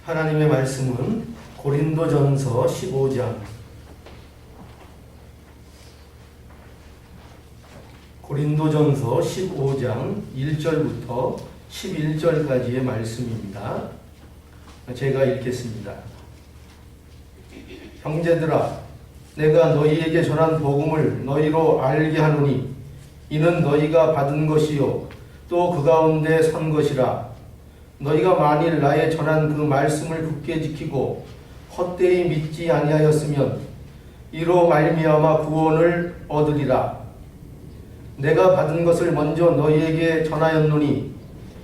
하나님의 말씀은 고린도전서 15장 고린도전서 15장 1절부터 11절까지의 말씀입니다. 제가 읽겠습니다. 형제들아, 내가 너희에게 전한 복음을 너희로 알게 하노니 이는 너희가 받은 것이요 또 그 가운데 선 것이라. 너희가 만일 나의 전한 그 말씀을 굳게 지키고 헛되이 믿지 아니하였으면 이로 말미암아 구원을 얻으리라. 내가 받은 것을 먼저 너희에게 전하였노니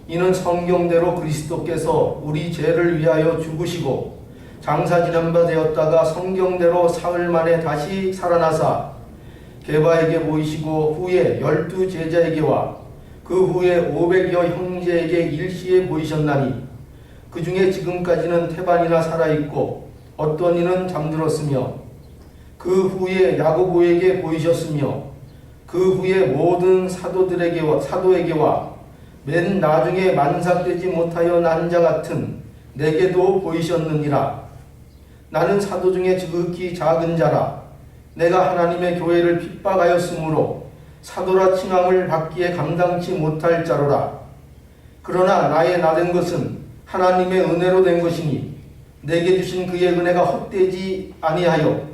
이는 성경대로 그리스도께서 우리 죄를 위하여 죽으시고 장사 지난 바 되었다가 성경대로 사흘 만에 다시 살아나사 게바에게 보이시고 후에 12 제자에게와 그 후에 500여 형제에게 일시에 보이셨나니 그 중에 지금까지는 태반이나 살아있고 어떤 이는 잠들었으며 그 후에 야고보에게 보이셨으며 그 후에 모든 사도에게와 맨 나중에 만삭되지 못하여 난 자 같은 내게도 보이셨느니라. 나는 사도 중에 지극히 작은 자라. 내가 하나님의 교회를 핍박하였으므로 사도라 칭함을 받기에 감당치 못할 자로라. 그러나 나의 나된 것은 하나님의 은혜로 된 것이니 내게 주신 그의 은혜가 헛되지 아니하여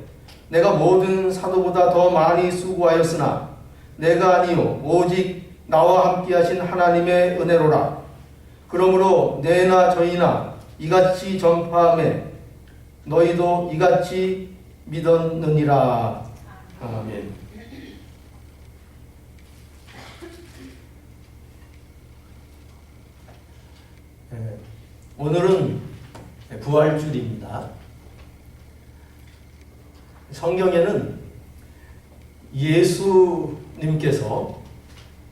내가 모든 사도보다 더 많이 수고하였으나 내가 아니요 오직 나와 함께 하신 하나님의 은혜로라. 그러므로 내나 저희나 이같이 전파하며 너희도 이같이 믿었느니라. 아멘. 오늘은 부활주일입니다. 성경에는 예수님께서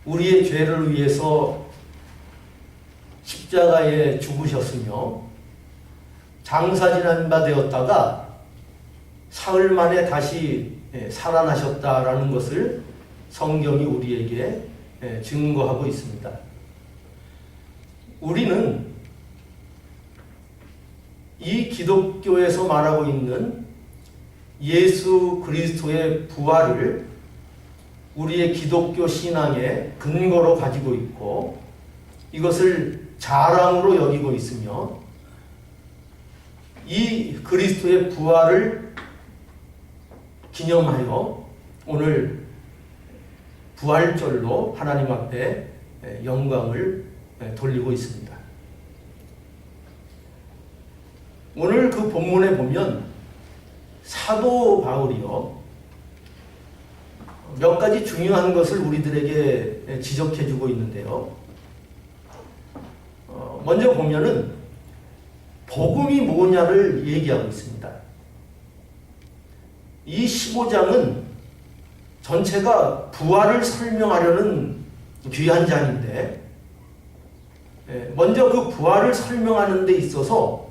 우리의 죄를 위해서 십자가에 죽으셨으며 장사 지난 바 되었다가 사흘 만에 다시 살아나셨다라는 것을 성경이 우리에게 증거하고 있습니다. 우리는 이 기독교에서 말하고 있는 예수 그리스도의 부활을 우리의 기독교 신앙의 근거로 가지고 있고 이것을 자랑으로 여기고 있으며 이 그리스도의 부활을 기념하여 오늘 부활절로 하나님 앞에 영광을 돌리고 있습니다. 오늘 그 본문에 보면 사도 바울이요 몇 가지 중요한 것을 우리들에게 지적해 주고 있는데요. 먼저 보면은 복음이 뭐냐를 얘기하고 있습니다. 이 15장은 전체가 부활을 설명하려는 귀한 장인데 먼저 그 부활을 설명하는 데 있어서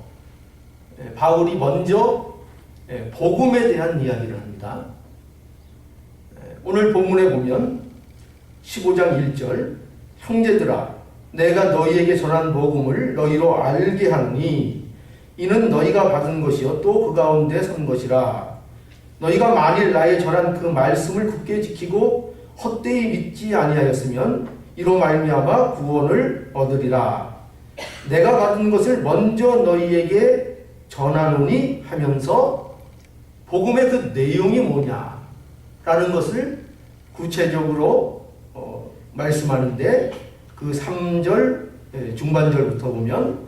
바울이 먼저 복음에 대한 이야기를 합니다. 오늘 본문에 보면 15장 1절 형제들아 내가 너희에게 전한 복음을 너희로 알게 하노니 이는 너희가 받은 것이요 또 그 가운데 선 것이라. 너희가 만일 나의 전한 그 말씀을 굳게 지키고 헛되이 믿지 아니하였으면 이로 말미암아 구원을 얻으리라. 내가 받은 것을 먼저 너희에게 전하노니 하면서 복음의 그 내용이 뭐냐라는 것을 구체적으로 말씀하는데 그 3절 중반절부터 보면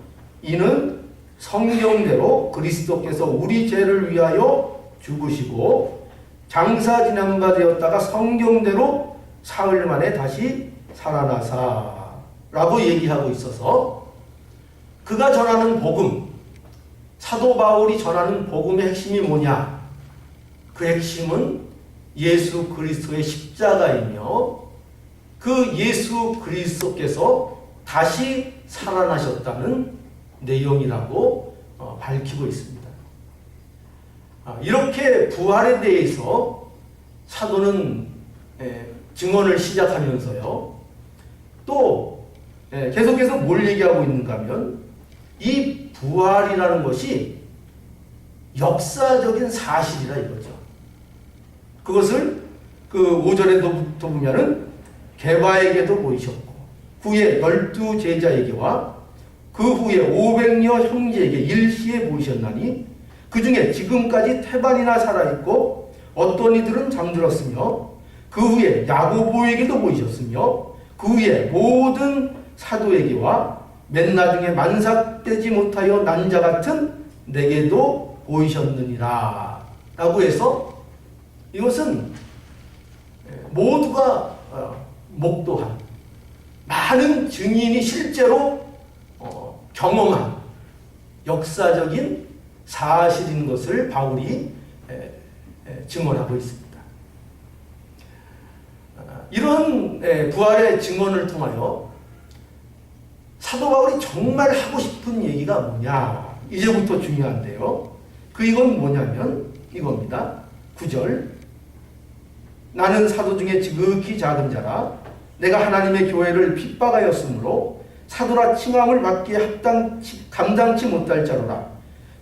이는 성경대로 그리스도께서 우리 죄를 위하여 죽으시고 장사 지난 바 되었다가 성경대로 사흘 만에 다시 살아나사 라고 얘기하고 있어서 그가 전하는 복음, 사도 바울이 전하는 복음의 핵심이 뭐냐? 그 핵심은 예수 그리스도의 십자가이며 그 예수 그리스도께서 다시 살아나셨다는 내용이라고 밝히고 있습니다. 이렇게 부활에 대해서 사도는 증언을 시작하면서요. 또 계속해서 뭘 얘기하고 있는가 하면 이 부활이라는 것이 역사적인 사실이라 이거죠. 그것을 그 5절에도 보면은 게바에게도 보이셨고 후에 12 제자에게와 그 후에 500여 형제에게 일시에 보이셨나니 그 중에 지금까지 태반이나 살아있고 어떤 이들은 잠들었으며 그 후에 야고보에게도 보이셨으며 그 후에 모든 사도에게와 맨 나중에 만삭되지 못하여 난 자 같은 내게도 보이셨느니라 라고 해서 이것은 모두가 목도한 많은 증인이 실제로 경험한 역사적인 사실인 것을 바울이 증언하고 있습니다. 이런 부활의 증언을 통하여 사도 바울이 정말 하고 싶은 얘기가 뭐냐? 이제부터 중요한데요. 이건 뭐냐면 이겁니다. 9절 나는 사도 중에 지극히 작은 자라 내가 하나님의 교회를 핍박하였으므로 사도라 칭함을 받기에 감당치 못할 자로라.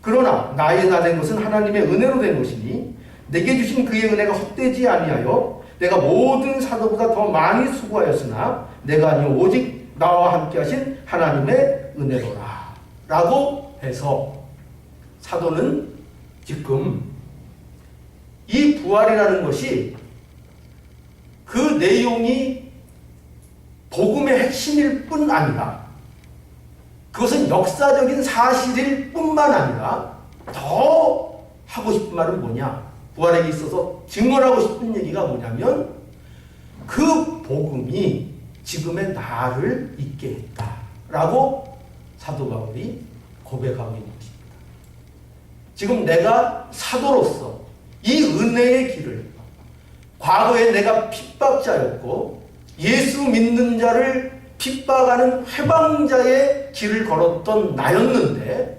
그러나 나의 나 된 것은 하나님의 은혜로 된 것이니 내게 주신 그의 은혜가 헛되지 아니하여 내가 모든 사도보다 더 많이 수고하였으나 내가 아니요 오직 나와 함께 하신 하나님의 은혜로라 라고 해서 사도는 지금 이 부활이라는 것이 그 내용이 복음의 핵심일 뿐 아니라 그것은 역사적인 사실일 뿐만 아니라 더 하고 싶은 말은 뭐냐? 부활에 있어서 증언하고 싶은 얘기가 뭐냐면 그 복음이 지금의 나를 있게 했다라고 사도 바울이 고백하고 있는 것입니다. 지금 내가 사도로서 이 은혜의 길을 과거에 내가 핍박자였고 예수 믿는 자를 핍박하는 회방자의 길을 걸었던 나였는데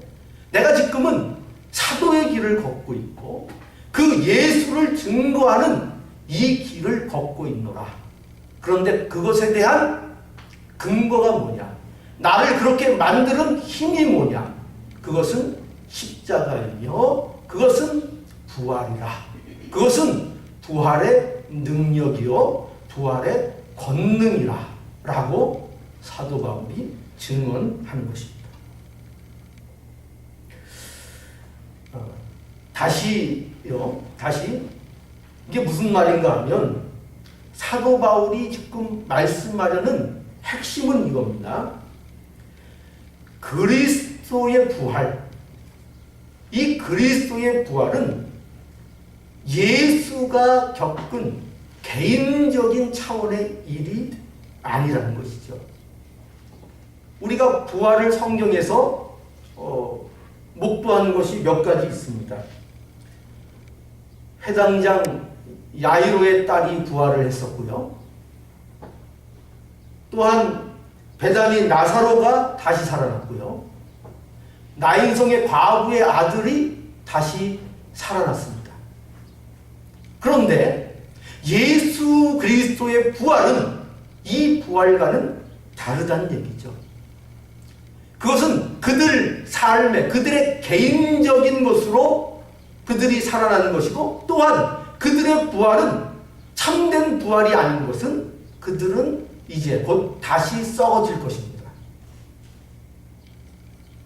내가 지금은 사도의 길을 걷고 있고 그 예수를 증거하는 이 길을 걷고 있노라. 그런데 그것에 대한 근거가 뭐냐? 나를 그렇게 만드는 힘이 뭐냐? 그것은 십자가이며 그것은 부활이라. 그것은 부활의 능력이요 부활의 권능이라 라고 사도 바울이 증언하는 것입니다. 다시 이게 무슨 말인가 하면 사도 바울이 지금 말씀하려는 핵심은 이겁니다. 그리스도의 부활, 이 그리스도의 부활은 예수가 겪은 개인적인 차원의 일이 아니라는 것이죠. 우리가 부활을 성경에서 목도하는 것이 몇 가지 있습니다. 해당장 야이로의 딸이 부활을 했었고요. 또한 베다니 나사로가 다시 살아났고요. 나인성의 과부의 아들이 다시 살아났습니다. 그런데 예수 그리스도의 부활은 이 부활과는 다르다는 얘기죠. 그것은 그들 삶의 그들의 개인적인 것으로 그들이 살아나는 것이고 또한 그들의 부활은 참된 부활이 아닌 것은 그들은 이제 곧 다시 썩어질 것입니다.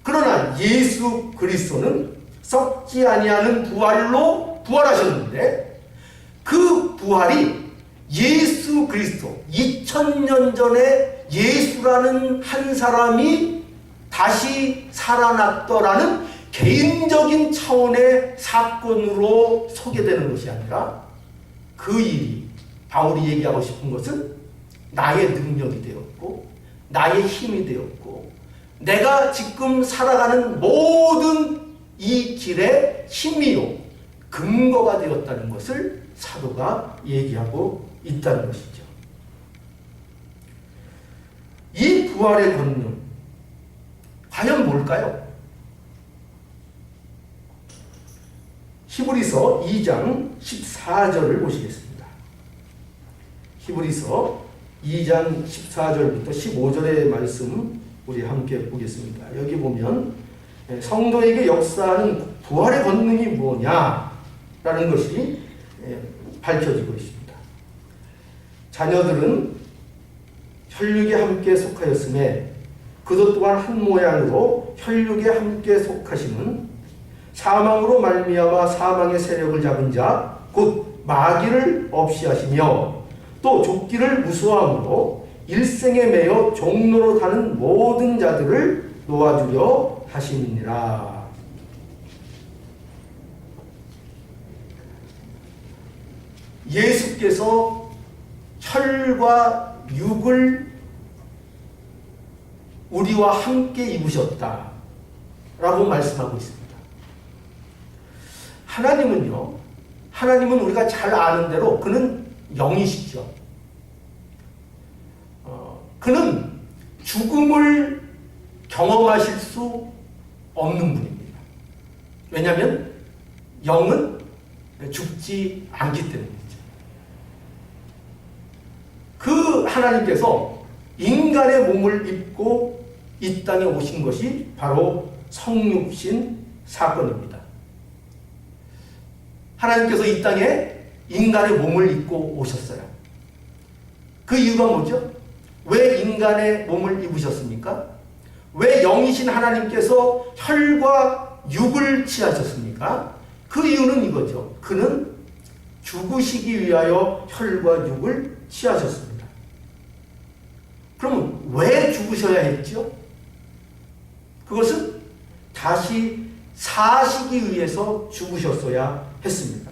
그러나 예수 그리스도는 썩지 아니하는 부활로 부활하셨는데 그 부활이 예수 그리스도 2000년 전에 예수라는 한 사람이 다시 살아났더라는 개인적인 차원의 사건으로 소개되는 것이 아니라 그 일이 바울이 얘기하고 싶은 것은 나의 능력이 되었고 나의 힘이 되었고 내가 지금 살아가는 모든 이 길의 힘이요 근거가 되었다는 것을 사도가 얘기하고 있다는 것이죠. 이 부활의 권능 과연 뭘까요? 히브리서 2장 14절을 보시겠습니다. 히브리서 2장 14절부터 15절의 말씀 우리 함께 보겠습니다. 여기 보면 성도에게 역사하는 부활의 권능이 뭐냐라는 것이 밝혀지고 있습니다. 자녀들은 혈육에 함께 속하였음에 그도 또한 한 모양으로 혈육에 함께 속하심은 사망으로 말미암아 사망의 세력을 잡은 자 곧 마귀를 없이 하시며 또 죽기를 무수함으로 일생에 매여 종로로 가는 모든 자들을 놓아주려 하심이니라. 예수께서 혈과 육을 우리와 함께 입으셨다 라고 말씀하고 있습니다. 하나님은 우리가 잘 아는 대로 그는 영이시죠. 그는 죽음을 경험하실 수 없는 분입니다. 왜냐하면 영은 죽지 않기 때문이죠. 그 하나님께서 인간의 몸을 입고 이 땅에 오신 것이 바로 성육신 사건입니다. 하나님께서 이 땅에 인간의 몸을 입고 오셨어요. 그 이유가 뭐죠? 왜 인간의 몸을 입으셨습니까? 왜 영이신 하나님께서 혈과 육을 취하셨습니까? 그 이유는 이거죠. 그는 죽으시기 위하여 혈과 육을 취하셨습니다. 그러면 왜 죽으셔야 했죠? 그것은 다시 사시기 위해서 죽으셨어야 했습니다.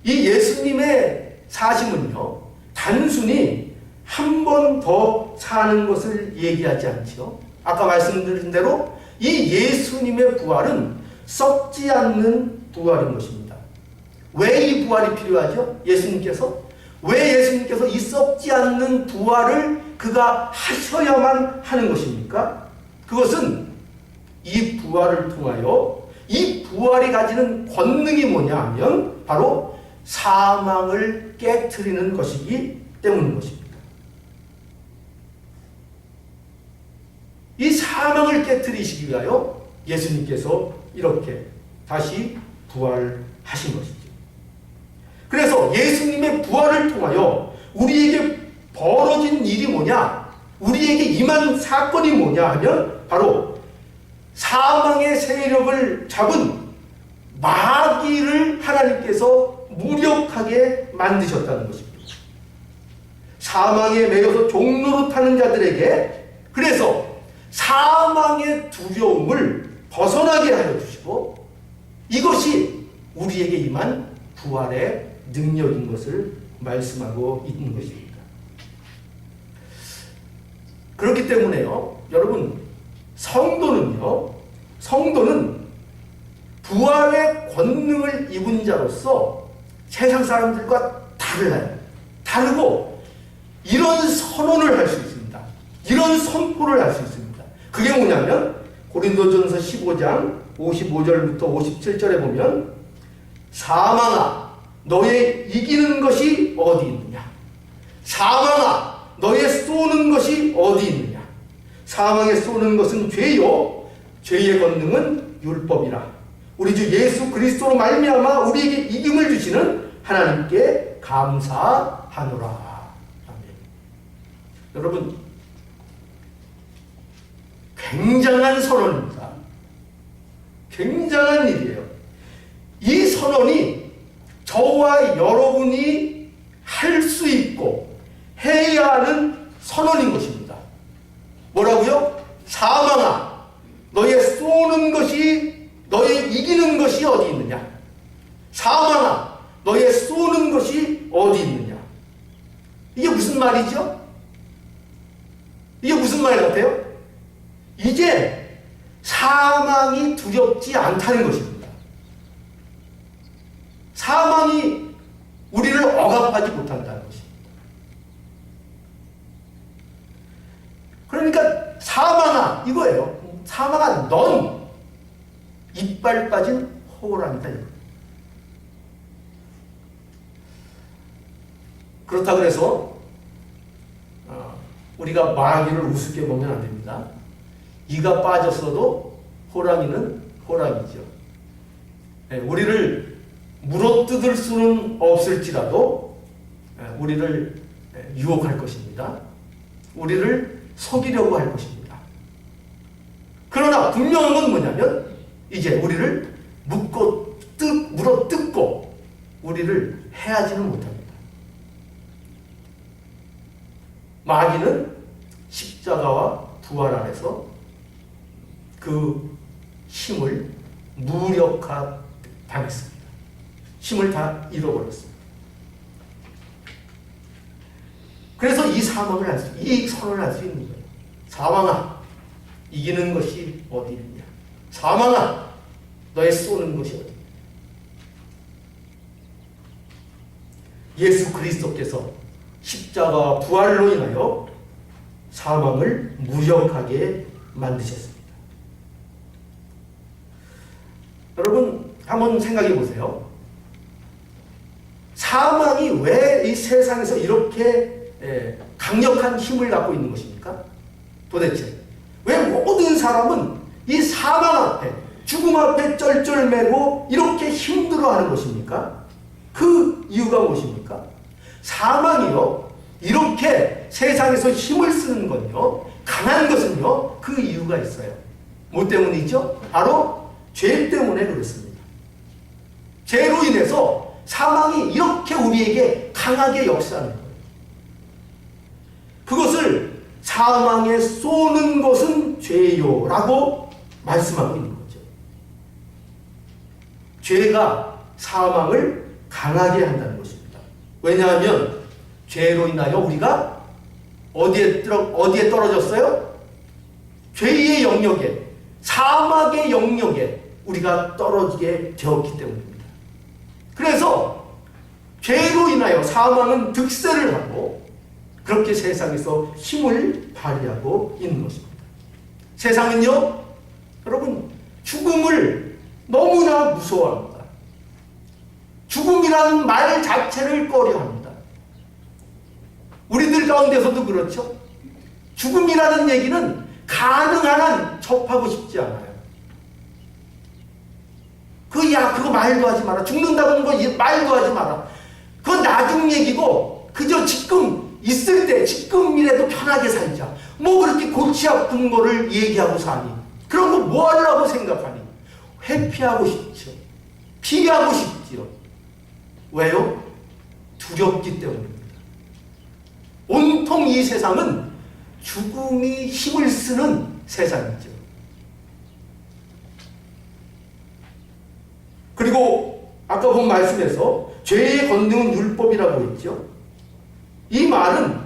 이 예수님의 사심은요, 단순히 한 번 더 사는 것을 얘기하지 않죠. 아까 말씀드린 대로 이 예수님의 부활은 썩지 않는 부활인 것입니다. 왜 이 부활이 필요하죠? 왜 예수님께서 이 썩지 않는 부활을 그가 하셔야만 하는 것입니까? 그것은 이 부활을 통하여 이 부활이 가지는 권능이 뭐냐 하면 바로 사망을 깨트리는 것이기 때문인 것입니다. 이 사망을 깨트리시기 위하여 예수님께서 이렇게 다시 부활하신 것이죠. 그래서 예수님의 부활을 통하여 우리에게 벌어진 일이 뭐냐? 우리에게 임한 사건이 뭐냐 하면 바로 사망의 세력을 잡은 마귀를 하나님께서 무력하게 만드셨다는 것입니다. 사망에 매여서 종로로 타는 자들에게 그래서 사망의 두려움을 벗어나게 하여 주시고 이것이 우리에게 임한 부활의 능력인 것을 말씀하고 있는 것입니다. 그렇기 때문에요, 여러분, 성도는 부활의 권능을 입은 자로서 세상 사람들과 달라요. 다르고 이런 선언을 할 수 있습니다. 이런 선포를 할 수 있습니다. 그게 뭐냐면 고린도전서 15장 55절부터 57절에 보면 사망아 너의 이기는 것이 어디 있느냐? 사망아 너의 쏘는 것이 어디 있느냐? 사망에 쏘는 것은 죄요 죄의 권능은 율법이라. 우리 주 예수 그리스도로 말미암아 우리에게 이김을 주시는 하나님께 감사하노라. 아멘. 여러분, 굉장한 선언입니다. 굉장한 일이에요. 이 선언이 저와 여러분이 할 수 있고 해야 하는 선언인 것입니다. 뭐라고요? 사망아 너의 쏘는 것이 너의 이기는 것이 어디 있느냐? 사망아 너의 쏘는 것이 어디 있느냐? 이게 무슨 말이죠? 이게 무슨 말 같아요? 이제 사망이 두렵지 않다는 것입니다. 사망이 우리를 억압하지 못한다는 것입니다. 그러니까 사망아 이거예요. 사망아 넌 이빨 빠진 호랑이다. 그렇다고 해서 우리가 마귀를 우습게 보면 안 됩니다. 이가 빠졌어도 호랑이는 호랑이죠. 우리를 물어뜯을 수는 없을지라도 우리를 유혹할 것입니다. 우리를 속이려고 할 것입니다. 그러나 분명한 건 뭐냐면 이제 우리를 물어뜯고 우리를 해하지는 못합니다. 마귀는 십자가와 부활 안에서 그 힘을 무력화당했습니다. 힘을 다 잃어버렸습니다. 그래서 이 사망을 할 수, 이 선언을 할 수 있는 거예요. 사망아, 이기는 것이 어디 있느냐? 사망아, 너의 쏘는 것이 어디 있느냐? 예수 그리스도께서 십자가와 부활로 인하여 사망을 무력하게 만드셨습니다. 여러분 한번 생각해 보세요. 사망이 왜 이 세상에서 이렇게 강력한 힘을 갖고 있는 것입니까? 도대체 왜 모든 사람은 이 사망 앞에, 죽음 앞에 쩔쩔매고 이렇게 힘들어하는 것입니까? 그 이유가 무엇입니까? 사망이요, 이렇게 세상에서 힘을 쓰는 건요, 강한 것은요, 그 이유가 있어요. 뭐 때문이죠? 바로 죄 때문에 그렇습니다. 죄로 인해서 사망이 이렇게 우리에게 강하게 역사하는 거예요. 그것을 사망에 쏘는 것은 죄요 라고 말씀하고 있는 거죠. 죄가 사망을 강하게 한다는 것입니다. 왜냐하면 죄로 인하여 우리가 어디에 떨어졌어요? 죄의 영역에, 사망의 영역에 우리가 떨어지게 되었기 때문입니다. 그래서 죄로 인하여 사망은 득세를 하고 그렇게 세상에서 힘을 발휘하고 있는 것입니다. 세상은요, 여러분, 죽음을 너무나 무서워합니다. 죽음이라는 말 자체를 꺼려합니다. 우리들 가운데서도 그렇죠. 죽음이라는 얘기는 가능한 한 접하고 싶지 않아요. 그거 말도 하지 마라. 죽는다는 거 말도 하지 마라. 그건 나중 얘기고 그저 지금 있을 때 지금이라도 편하게 살자. 뭐 그렇게 골치 아픈 거를 얘기하고 사니? 그런 거 뭐 하려고 생각하니? 회피하고 싶죠. 피하고 싶지요. 왜요? 두렵기 때문입니다. 온통 이 세상은 죽음이 힘을 쓰는 세상이죠. 그리고 아까 본 말씀에서 죄의 권능은 율법이라고 했죠. 이 말은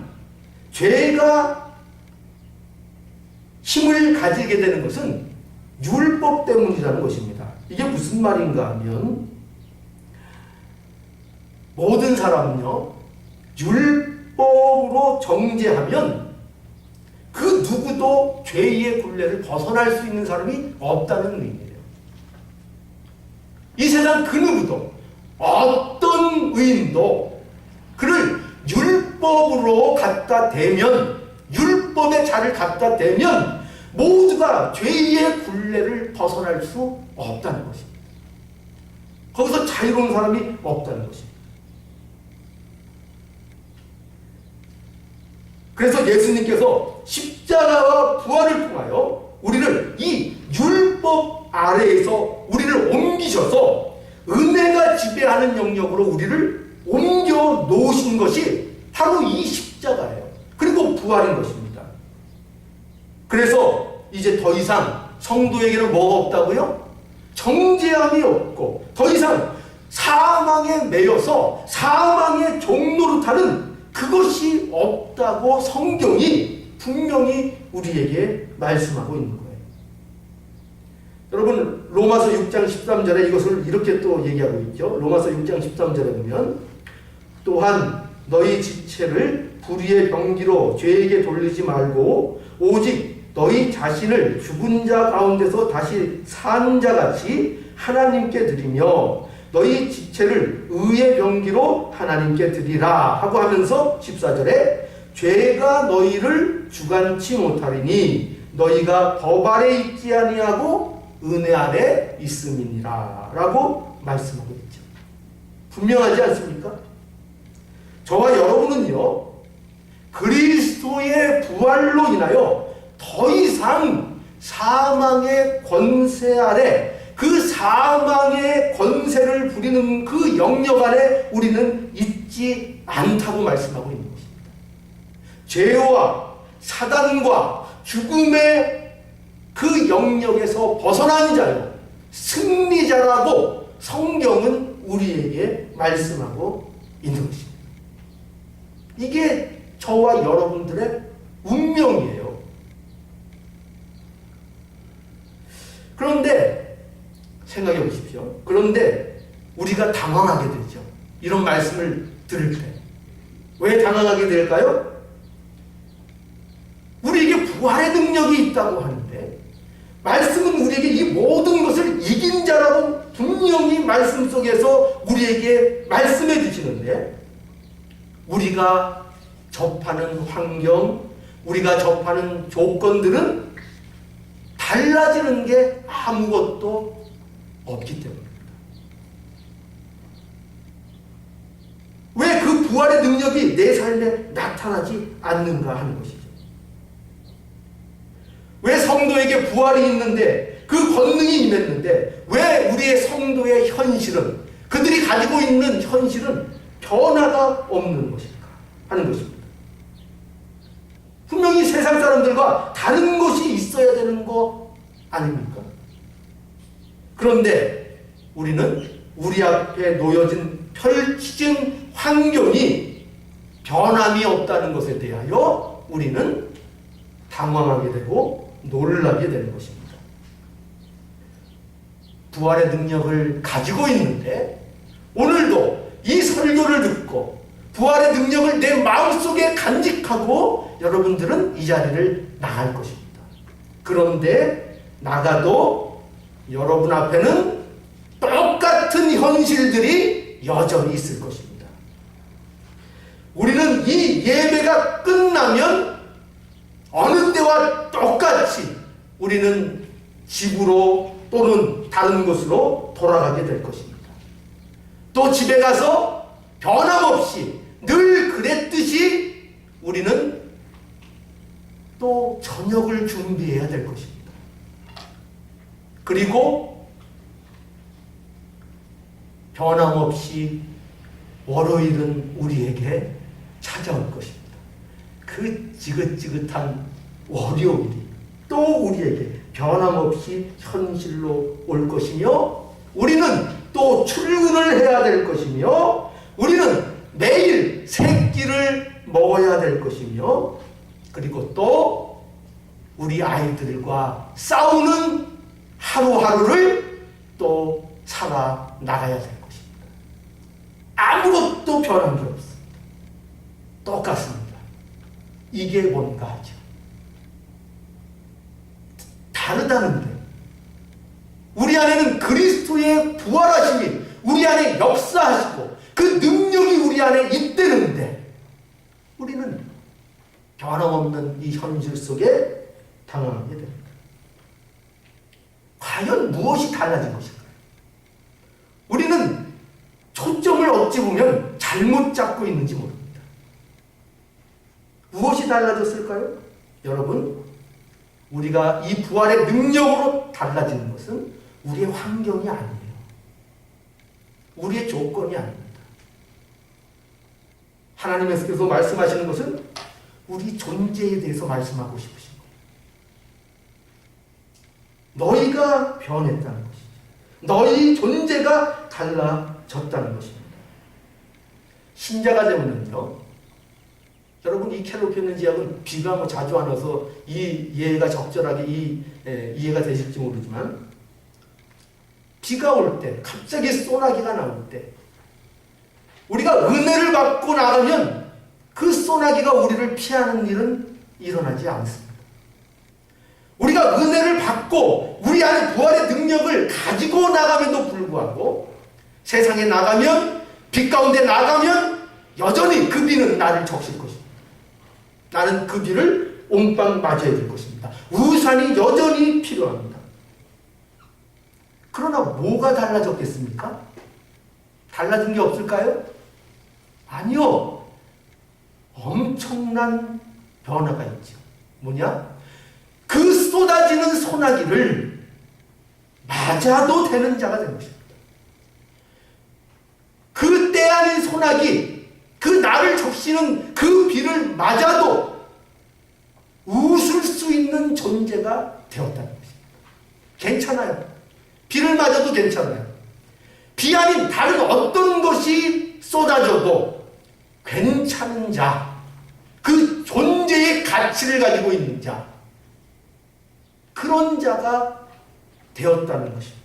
죄가 힘을 가지게 되는 것은 율법 때문이라는 것입니다. 이게 무슨 말인가 하면 모든 사람은요, 율법으로 정죄하면 그 누구도 죄의 굴레를 벗어날 수 있는 사람이 없다는 의미예요. 이 세상 그 누구도, 어떤 의인도 그를 율법으로 갖다 대면, 율법의 자를 갖다 대면 모두가 죄의 굴레를 벗어날 수 없다는 것입니다. 거기서 자유로운 사람이 없다는 것입니다. 그래서 예수님께서 십자가와 부활을 통하여 우리를 이 율법 아래에서 우리를 옮기셔서 은혜가 지배하는 영역으로 우리를 옮겨 놓으신 것이 바로 이 십자가예요. 그리고 부활인 것입니다. 그래서 이제 더 이상 성도에게는 뭐가 없다고요? 정죄함이 없고 더 이상 사망에 매여서 사망의 종로로 타는 그것이 없다고 성경이 분명히 우리에게 말씀하고 있는 거예요. 여러분, 로마서 6장 13절에 이것을 이렇게 또 얘기하고 있죠. 로마서 6장 13절에 보면 또한 너희 지체를 불의의 병기로 죄에게 돌리지 말고 오직 너희 자신을 죽은 자 가운데서 다시 산 자같이 하나님께 드리며 너희 지체를 의의 병기로 하나님께 드리라 하고 하면서 14절에 죄가 너희를 주관치 못하리니 너희가 법 아래 있지 아니하고 은혜 아래 있음이니라 라고 말씀하고 있죠. 분명하지 않습니까? 저와 여러분은요, 그리스도의 부활로 인하여 더 이상 사망의 권세 아래, 그 사망의 권세를 부리는 그 영역 아래 우리는 있지 않다고 말씀하고 있는 것입니다. 죄와 사단과 죽음의 그 영역에서 벗어난 자요, 승리자라고 성경은 우리에게 말씀하고 있는 것입니다. 이게 저와 여러분들의 운명이에요. 그런데 생각해 보십시오. 그런데 우리가 당황하게 되죠. 이런 말씀을 들을 때. 왜 당황하게 될까요? 우리에게 부활의 능력이 있다고 하는데 말씀은 우리에게 이 모든 것을 이긴 자라고 분명히 말씀 속에서 우리에게 말씀해 주시는데 우리가 접하는 환경, 우리가 접하는 조건들은 달라지는 게 아무것도 없기 때문입니다. 왜 그 부활의 능력이 내 삶에 나타나지 않는가 하는 것이죠. 왜 성도에게 부활이 있는데, 그 권능이 임했는데 왜 우리의 성도의 현실은, 그들이 가지고 있는 현실은 변화가 없는 것일까 하는 것입니다. 분명히 세상 사람들과 다른 것이 있어야 되는 거 아닙니까? 그런데 우리는 우리 앞에 놓여진 펼쳐진 환경이 변함이 없다는 것에 대하여 우리는 당황하게 되고 놀라게 되는 것입니다. 부활의 능력을 가지고 있는데 오늘도 이 설교를 듣고 부활의 능력을 내 마음속에 간직하고 여러분들은 이 자리를 나갈 것입니다. 그런데 나가도 여러분 앞에는 똑같은 현실들이 여전히 있을 것입니다. 우리는 이 예배가 끝나면 어느 때와 똑같이 우리는 집으로 또는 다른 곳으로 돌아가게 될 것입니다. 또 집에 가서 변함없이 늘 그랬듯이 우리는 또 저녁을 준비해야 될 것입니다. 그리고 변함없이 월요일은 우리에게 찾아올 것입니다. 그 지긋지긋한 월요일이 또 우리에게 변함없이 현실로 올 것이며 우리는 또 출근을 해야 될 것이며 우리는 매일 새 끼를 먹어야 될 것이며 그리고 또 우리 아이들과 싸우는 하루하루를 또 살아나가야 될 것입니다. 아무것도 변한 게 없습니다. 똑같습니다. 이게 뭔가 하죠. 다르다는데 우리 안에는 그리스도의 부활하심이 우리 안에 역사하시고 그 능력이 우리 안에 있다는데 우리는 변함없는 이 현실 속에 당황하게 됩니다. 과연 무엇이 달라진 것일까요? 우리는 초점을 어찌 보면 잘못 잡고 있는지 모릅니다. 무엇이 달라졌을까요? 여러분, 우리가 이 부활의 능력으로 달라지는 것은 우리의 환경이 아니에요. 우리의 조건이 아닙니다. 하나님께서 말씀하시는 것은 우리 존재에 대해서 말씀하고 싶으신 거예요. 너희가 변했다는 것이죠. 너희 존재가 달라졌다는 것입니다. 신자가 되면요, 여러분 이 캘로피는 지역은 비가 뭐 자주 안 와서 이 이해가 적절하게 이해가 되실지 모르지만 비가 올 때, 갑자기 소나기가 나올 때 우리가 은혜를 받고 나가면 그 소나기가 우리를 피하는 일은 일어나지 않습니다. 우리가 은혜를 받고 우리 안에 부활의 능력을 가지고 나감에도 불구하고 세상에 나가면, 빛 가운데 나가면 여전히 그 비는 나를 적실 것입니다. 나는 그 비를 옹빵 맞아야 될 것입니다. 우산이 여전히 필요합니다. 그러나 뭐가 달라졌겠습니까? 달라진 게 없을까요? 아니요. 엄청난 변화가 있죠. 뭐냐? 그 쏟아지는 소나기를 맞아도 되는 자가 된 것입니다. 그 때 아닌 소나기, 그 나를 적시는 그 비를 맞아도 웃을 수 있는 존재가 되었다는 것입니다. 괜찮아요. 비를 맞아도 괜찮아요. 비 아닌 다른 어떤 것이 쏟아져도 괜찮은 자, 그 존재의 가치를 가지고 있는 자, 그런 자가 되었다는 것입니다.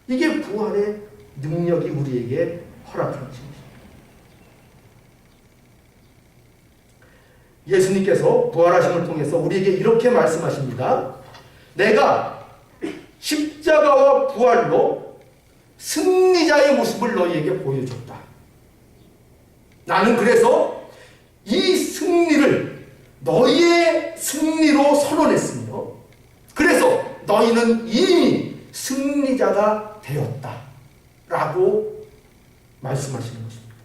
이게 부활의 능력이 우리에게 허락한 것입니다. 예수님께서 부활하심을 통해서 우리에게 이렇게 말씀하십니다. 내가 십자가와 부활로 승리자의 모습을 너희에게 보여줬다. 나는 그래서 이 승리를 너희의 승리로 선언했으며, 그래서 너희는 이미 승리자가 되었다 라고 말씀하시는 것입니다.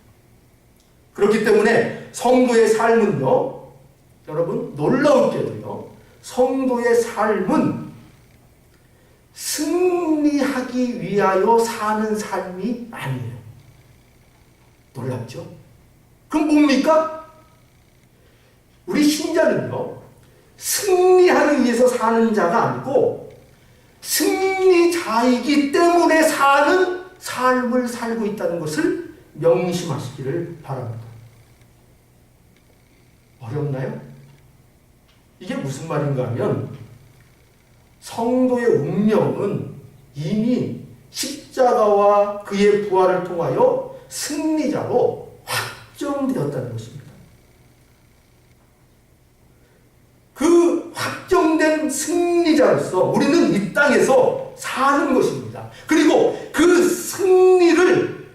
그렇기 때문에 성도의 삶은요, 여러분 놀라울게도요, 성도의 삶은 승리하기 위하여 사는 삶이 아니에요. 놀랍죠? 그럼 뭡니까? 우리 신자는요, 승리하기 위해서 사는 자가 아니고 승리자이기 때문에 사는 삶을 살고 있다는 것을 명심하시기를 바랍니다. 어렵나요? 이게 무슨 말인가 하면, 성도의 운명은 이미 십자가와 그의 부활을 통하여 승리자로 확정되었다는 것입니다. 그 확정된 승리자로서 우리는 이 땅에서 사는 것입니다. 그리고 그 승리를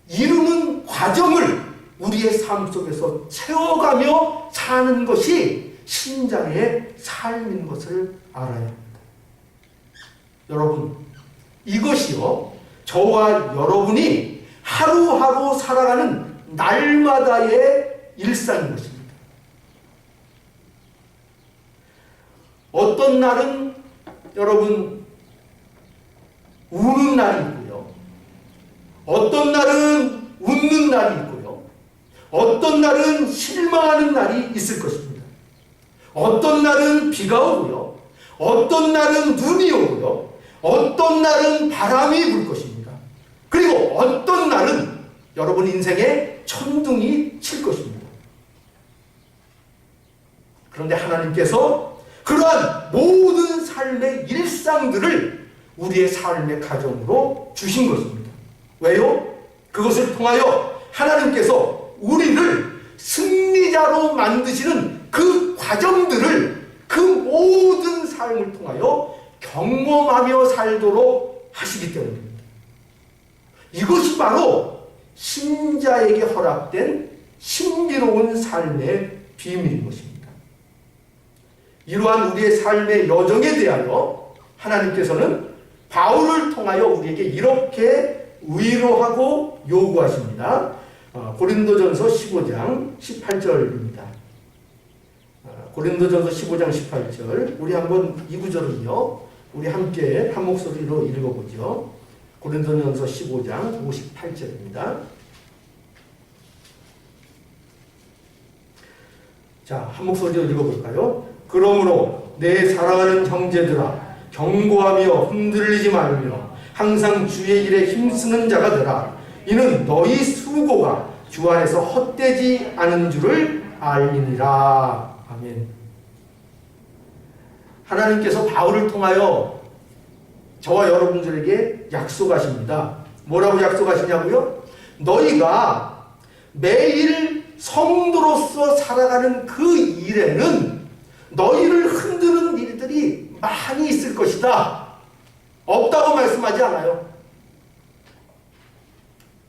이루는 과정을 우리의 삶 속에서 채워가며 사는 것이 신자의 삶인 것을 알아야 합니다. 여러분, 이것이요, 저와 여러분이 하루하루 살아가는 날마다의 일상인 것입니다. 어떤 날은 여러분 우는 날이 있고요, 어떤 날은 웃는 날이 있고요, 어떤 날은 실망하는 날이 있을 것입니다. 어떤 날은 비가 오고요, 어떤 날은 눈이 오고요, 어떤 날은 바람이 불 것입니다. 그리고 어떤 날은 여러분 인생에 천둥이 칠 것입니다. 그런데 하나님께서 그러한 모든 삶의 일상들을 우리의 삶의 가정으로 주신 것입니다. 왜요? 그것을 통하여 하나님께서 우리를 승리자로 만드시는 그 과정들을, 그 모든 삶을 통하여 경험하며 살도록 하시기 때문입니다. 이것이 바로 신자에게 허락된 신비로운 삶의 비밀인 것입니다. 이러한 우리의 삶의 여정에 대하여 하나님께서는 바울을 통하여 우리에게 이렇게 위로하고 요구하십니다. 고린도전서 15장 18절입니다. 고린도전서 15장 18절, 우리 한번 이 구절은요, 우리 함께 한 목소리로 읽어보죠. 고린도전서 15장 58절입니다. 자, 한 목소리로 읽어볼까요? 그러므로 내 사랑하는 형제들아, 경고하며 흔들리지 말며 항상 주의 일에 힘쓰는 자가 되라. 이는 너희 수고가 주 안에서 헛되지 않은 줄을 알리니라. 아멘. 하나님께서 바울을 통하여 저와 여러분들에게 약속하십니다. 뭐라고 약속하시냐고요? 너희가 매일 성도로서 살아가는 그 일에는 너희를 흔드는 일들이 많이 있을 것이다. 없다고 말씀하지 않아요.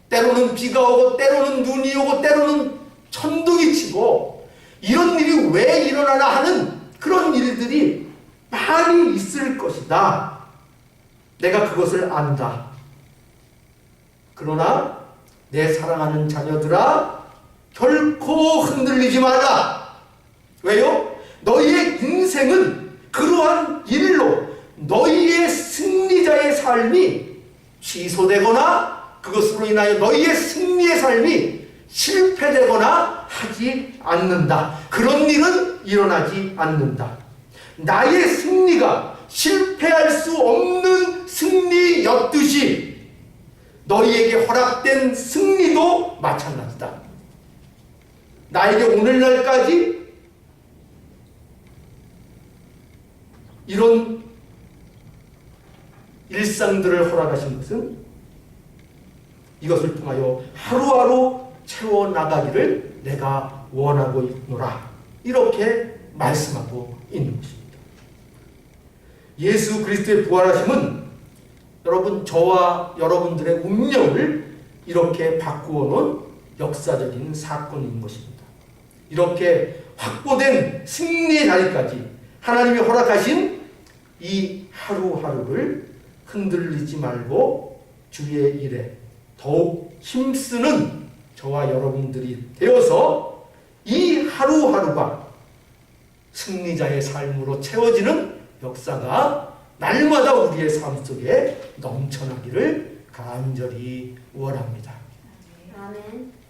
때로는 비가 오고, 때로는 눈이 오고, 때로는 천둥이 치고, 이런 일이 왜 일어나나 하는 그런 일들이 많이 있을 것이다. 내가 그것을 안다. 그러나 내 사랑하는 자녀들아, 결코 흔들리지 말라. 왜요? 너희의 인생은 그러한 일로 너희의 승리자의 삶이 취소되거나 그것으로 인하여 너희의 승리의 삶이 실패되거나 하지 않는다. 그런 일은 일어나지 않는다. 나의 승리가 실패할 수 없는 승리였듯이 너희에게 허락된 승리도 마찬가지다. 나에게 오늘날까지 이런 일상들을 허락하신 것은 이것을 통하여 하루하루 채워나가기를 내가 원하고 있노라. 이렇게 말씀하고 있는 것입니다. 예수 그리스도의 부활하심은 여러분, 저와 여러분들의 운명을 이렇게 바꾸어 놓은 역사적인 사건인 것입니다. 이렇게 확보된 승리의 자리까지 하나님이 허락하신 이 하루하루를 흔들리지 말고 주의 일에 더욱 힘쓰는 저와 여러분들이 되어서 이 하루하루가 승리자의 삶으로 채워지는 역사가 날마다 우리의 삶 속에 넘쳐나기를 간절히 원합니다. 아멘.